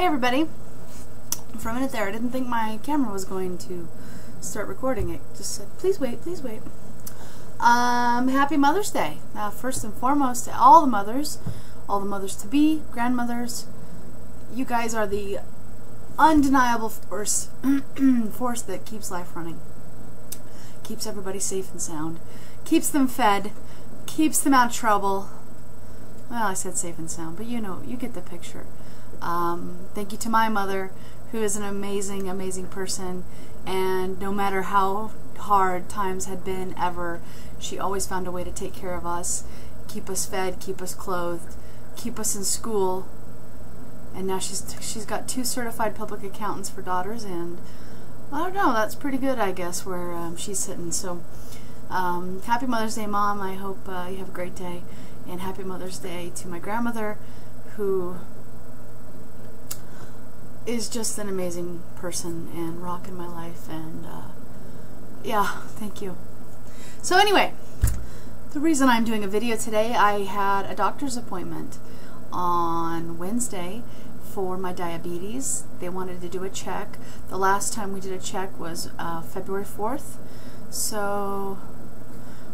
Hey everybody. For a minute there, I didn't think my camera was going to start recording. It just said, please wait, please wait. Happy Mother's Day. First and foremost, to all the mothers to-be, grandmothers, you guys are the undeniable force that keeps life running. Keeps everybody safe and sound. Keeps them fed. Keeps them out of trouble. Well, I said safe and sound, but you know, you get the picture. Thank you to my mother, who is an amazing, amazing person, and no matter how hard times had been ever, she always found a way to take care of us, keep us fed, keep us clothed, keep us in school, and now she's got 2 certified public accountants for daughters, and I don't know, that's pretty good, I guess, where she's sitting. So happy Mother's Day, Mom. I hope you have a great day, and happy Mother's Day to my grandmother, who is just an amazing person and rock in my life, and yeah, thank you. So anyway, the reason I'm doing a video today, I had a doctor's appointment on Wednesday for my diabetes. They wanted to do a check. The last time we did a check was February 4th, so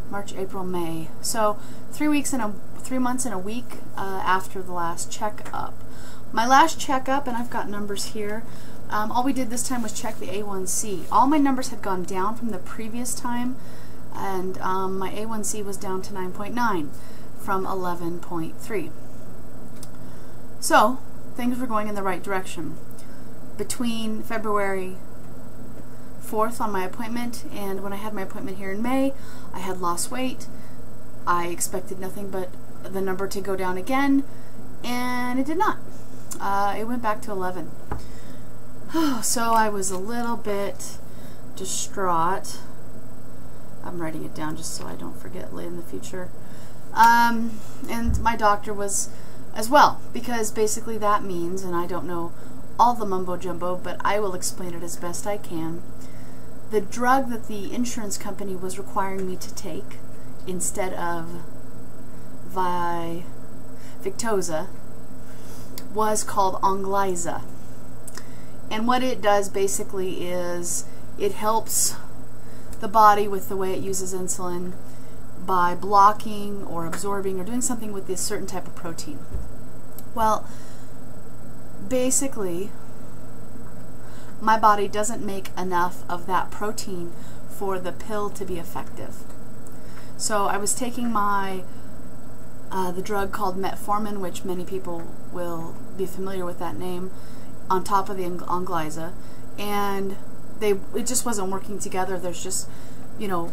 March, April, May. So 3 months and a week after the last checkup. My last checkup, and I've got numbers here, all we did this time was check the A1C. All my numbers had gone down from the previous time, and my A1C was down to 9.9 from 11.3. So things were going in the right direction. Between February 4th on my appointment and when I had my appointment here in May, I had lost weight. I expected nothing but the number to go down again, and it did not. It went back to 11. So I was a little bit distraught. I'm writing it down just so I don't forget in the future. And my doctor was as well, because basically that means, and I don't know all the mumbo jumbo, but I will explain it as best I can. The drug that the insurance company was requiring me to take instead of Victoza was called Onglyza. And what it does basically is it helps the body with the way it uses insulin by blocking or absorbing or doing something with this certain type of protein. Well, basically my body doesn't make enough of that protein for the pill to be effective. So I was taking my the drug called metformin, which many people will be familiar with that name, on top of the Onglyza, and it just wasn't working together. There's just, you know,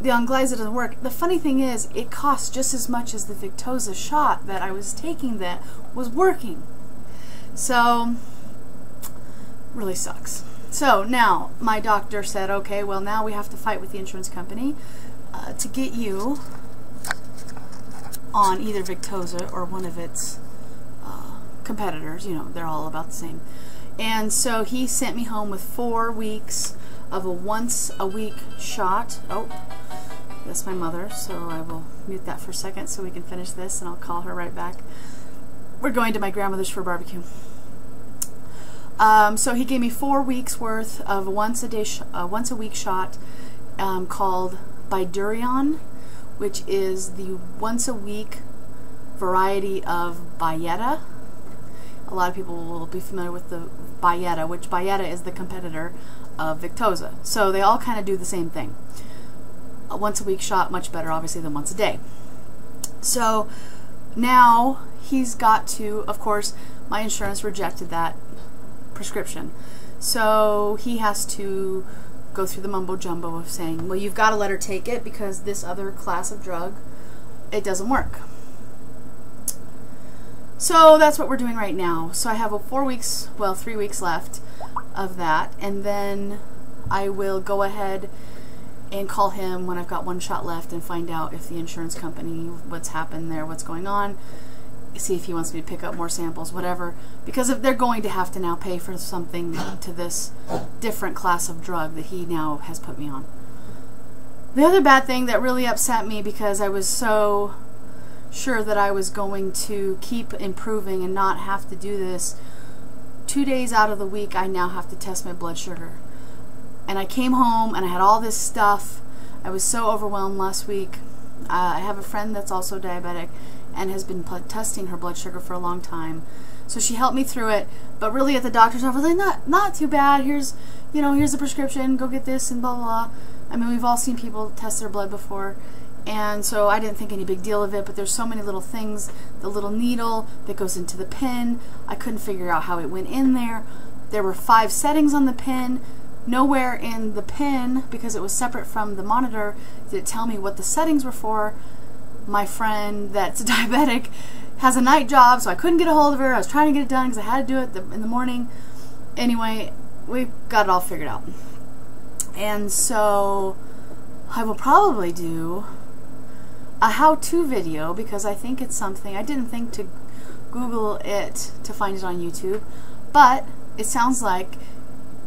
the Onglyza doesn't work. The funny thing is, it costs just as much as the Victoza shot that I was taking that was working. So, really sucks. So now my doctor said, okay, well now we have to fight with the insurance company to get you on either Victoza or one of its competitors. You know, they're all about the same. And so he sent me home with 4 weeks of a once-a-week shot. Oh, that's my mother, so I will mute that for a second so we can finish this, and I'll call her right back. We're going to my grandmother's for a barbecue. So he gave me 4 weeks worth of a once-a-week shot called Bydureon, which is the once-a-week variety of Byetta. A lot of people will be familiar with the Byetta, which Byetta is the competitor of Victoza. So they all kind of do the same thing. A once-a-week shot, much better obviously than once a day. So now he's got to, of course, my insurance rejected that prescription. So he has to go through the mumbo jumbo of saying, well, you've got to let her take it because this other class of drug, it doesn't work. So that's what we're doing right now. So I have 3 weeks left of that, and then I will go ahead and call him when I've got 1 shot left and find out if the insurance company, what's happened there, what's going on, see if he wants me to pick up more samples, whatever, because if they're going to have to now pay for something to this different class of drug that he now has put me on. The other bad thing that really upset me, because I was so sure that I was going to keep improving and not have to do this. 2 days out of the week, I now have to test my blood sugar. And I came home and I had all this stuff. I was so overwhelmed last week. I have a friend that's also diabetic and has been testing her blood sugar for a long time. So she helped me through it. But really at the doctor's office, like, not too bad. Here's the prescription. Go get this and blah, blah, blah. I mean, we've all seen people test their blood before. And so I didn't think any big deal of it, but there's so many little things. The little needle that goes into the pin, I couldn't figure out how it went in there. There were 5 settings on the pin. Nowhere in the pin, because it was separate from the monitor, did it tell me what the settings were for. My friend that's diabetic has a night job, so I couldn't get a hold of her. I was trying to get it done because I had to do it in the morning. Anyway, we got it all figured out. And so I will probably do a how-to video, because I think it's something, I didn't think to Google it to find it on YouTube, but it sounds like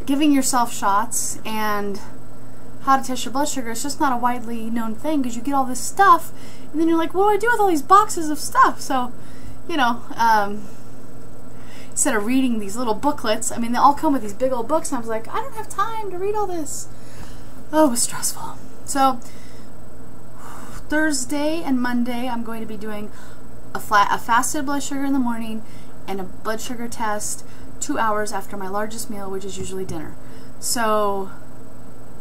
giving yourself shots and how to test your blood sugar is just not a widely known thing, because you get all this stuff and then you're like, what do I do with all these boxes of stuff? So, you know, instead of reading these little booklets, I mean, they all come with these big old books, and I was like, I don't have time to read all this. Oh, it was stressful. So Thursday and Monday I'm going to be doing a fasted blood sugar in the morning and a blood sugar test 2 hours after my largest meal, which is usually dinner. So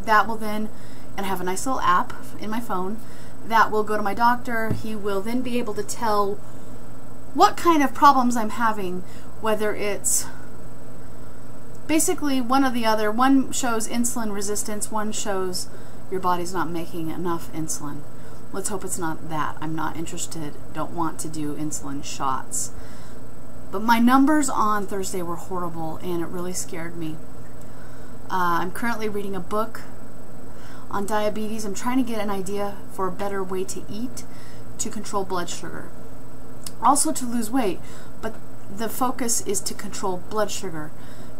that will then, and I have a nice little app in my phone that will go to my doctor. He will then be able to tell what kind of problems I'm having, whether it's basically one or the other. One shows insulin resistance, one shows your body's not making enough insulin. Let's hope it's not that. I'm not interested, don't want to do insulin shots. But my numbers on Thursday were horrible, and it really scared me. I'm currently reading a book on diabetes. I'm trying to get an idea for a better way to eat to control blood sugar. Also to lose weight, but the focus is to control blood sugar,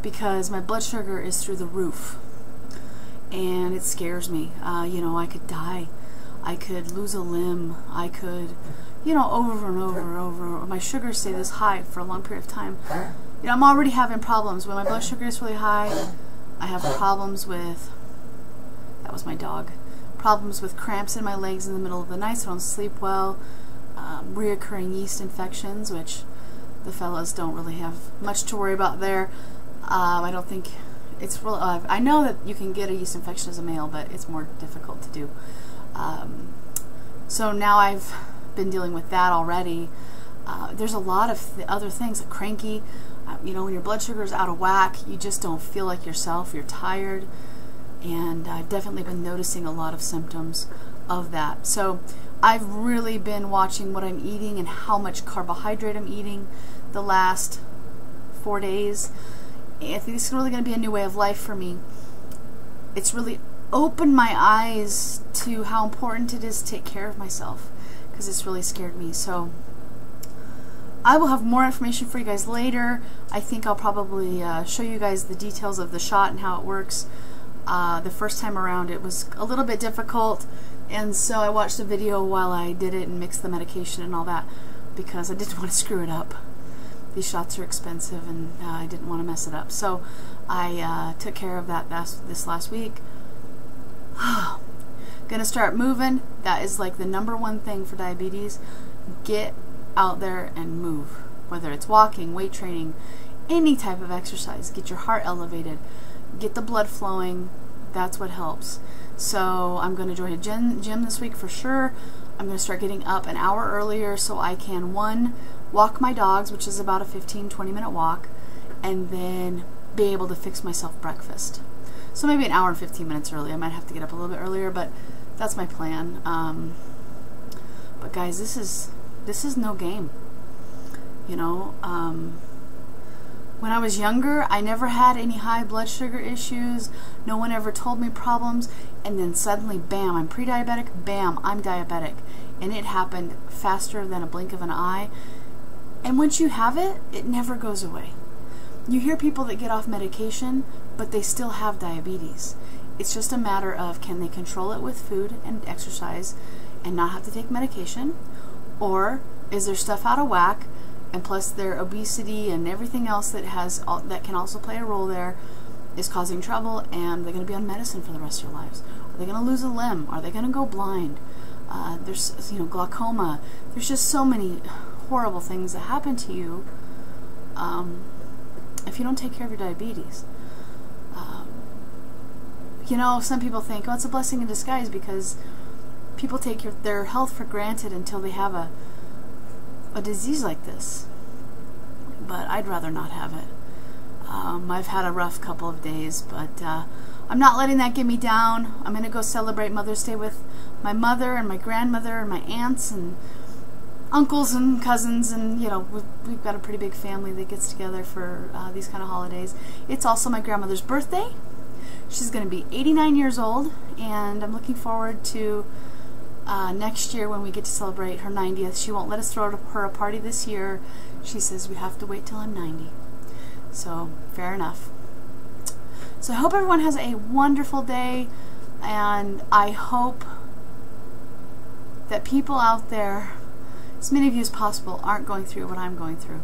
because my blood sugar is through the roof. And it scares me. You know, I could die. I could lose a limb. I could, you know, over and over and over. My sugars stay this high for a long period of time. You know, I'm already having problems. When my blood sugar is really high, I have problems with, that was my dog, problems with cramps in my legs in the middle of the night, so I don't sleep well, reoccurring yeast infections, which the fellas don't really have much to worry about there. I don't think it's real. I know that you can get a yeast infection as a male, but it's more difficult to do. So now I've been dealing with that already. There's a lot of other things, like cranky. You know, when your blood sugar is out of whack, you just don't feel like yourself. You're tired, and I've definitely been noticing a lot of symptoms of that. So I've really been watching what I'm eating and how much carbohydrate I'm eating the last 4 days. I think this is really going to be a new way of life for me. It's really opened my eyes to how important it is to take care of myself, because it's really scared me. So I will have more information for you guys later. I think I'll probably show you guys the details of the shot and how it works. The first time around it was a little bit difficult, and so I watched a video while I did it and mixed the medication and all that, because I didn't want to screw it up. These shots are expensive, and I didn't want to mess it up. So I took care of that this last week. Gonna start moving. That is like the #1 thing for diabetes. Get out there and move. Whether it's walking, weight training, any type of exercise. Get your heart elevated. Get the blood flowing. That's what helps. So I'm going to join a gym this week for sure. I'm going to start getting up an hour earlier so I can, 1, walk my dogs, which is about a 15-20 minute walk, and then be able to fix myself breakfast. So maybe an hour and 15 minutes early. I might have to get up a little bit earlier, but that's my plan. But guys, this is no game. You know, when I was younger, I never had any high blood sugar issues. No one ever told me problems. And then suddenly, bam, I'm pre-diabetic. Bam, I'm diabetic. And it happened faster than a blink of an eye. And once you have it, it never goes away. You hear people that get off medication, but they still have diabetes. It's just a matter of, can they control it with food and exercise and not have to take medication? Or is their stuff out of whack, and plus their obesity and everything else that can also play a role there is causing trouble, and they're going to be on medicine for the rest of their lives? Are they going to lose a limb? Are they going to go blind? There's glaucoma. There's just so many horrible things that happen to you if you don't take care of your diabetes. Some people think, oh, it's a blessing in disguise because people take their health for granted until they have a disease like this. But I'd rather not have it. I've had a rough couple of days, but I'm not letting that get me down. I'm going to go celebrate Mother's Day with my mother and my grandmother and my aunts and uncles and cousins, and we've got a pretty big family that gets together for these kind of holidays. It's also my grandmother's birthday. She's going to be 89 years old, and I'm looking forward to next year when we get to celebrate her 90th. She won't let us throw her a party this year. She says we have to wait till I'm 90. So, fair enough. So I hope everyone has a wonderful day, and I hope that people out there, as many of you as possible, aren't going through what I'm going through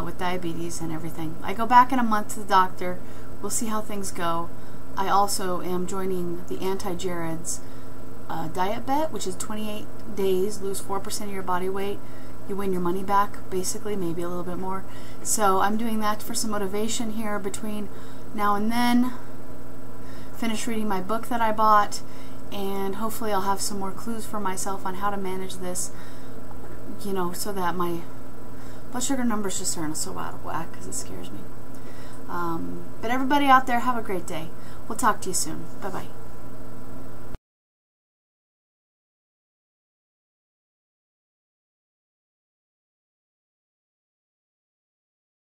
with diabetes and everything. I go back in a month to the doctor. We'll see how things go. I also am joining the Anti-Jared's diet bet, which is 28 days, lose 4% of your body weight. You win your money back, basically, maybe a little bit more. So I'm doing that for some motivation here between now and then. Finish reading my book that I bought, and hopefully I'll have some more clues for myself on how to manage this, so that my blood sugar numbers just aren't so out of whack, because it scares me. But everybody out there, have a great day. We'll talk to you soon. Bye-bye.